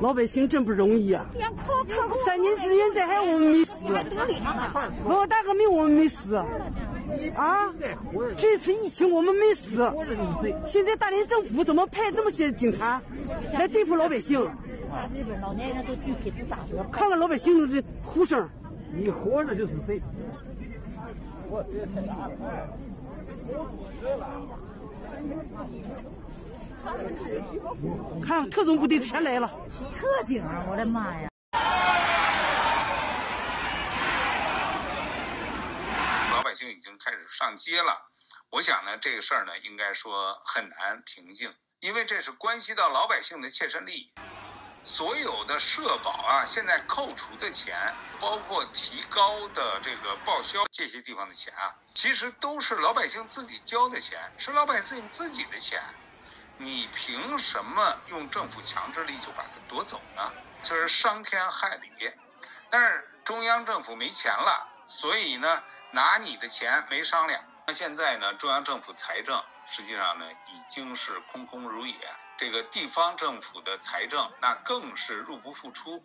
老百姓真不容易啊！3年之前这还我们没死，老大革命我们没死，啊，这次疫情我们没死。现在大连政府怎么派这么些警察来对付老百姓？老年人都具体不咋得。看看老百姓的呼声，你活着就是谁？看特种部队全来了，特警啊！我的妈呀！老百姓已经开始上街了，我想呢，这个事儿呢，应该说很难平静，因为这是关系到老百姓的切身利益。所有的社保啊，现在扣除的钱，包括提高的这个报销这些地方的钱啊，其实都是老百姓自己交的钱，是老百姓自己的钱。你凭什么用政府强制力就把它夺走呢？这是伤天害理。但是中央政府没钱了，所以呢，拿你的钱没商量。现在呢，中央政府财政实际上呢已经是空空如也，这个地方政府的财政那更是入不敷出。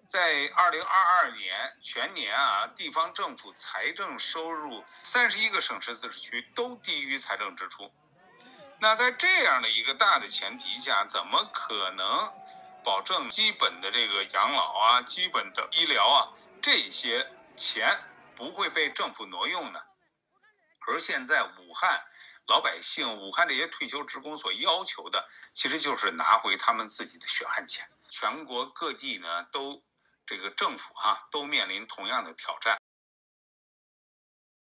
在2022年全年啊，地方政府财政收入31个省市自治区都低于财政支出。那在这样的一个大的前提下，怎么可能保证基本的这个养老啊、基本的医疗啊这些钱不会被政府挪用呢？而现在武汉老百姓、武汉这些退休职工所要求的，其实就是拿回他们自己的血汗钱。全国各地呢，都这个政府啊，都面临同样的挑战。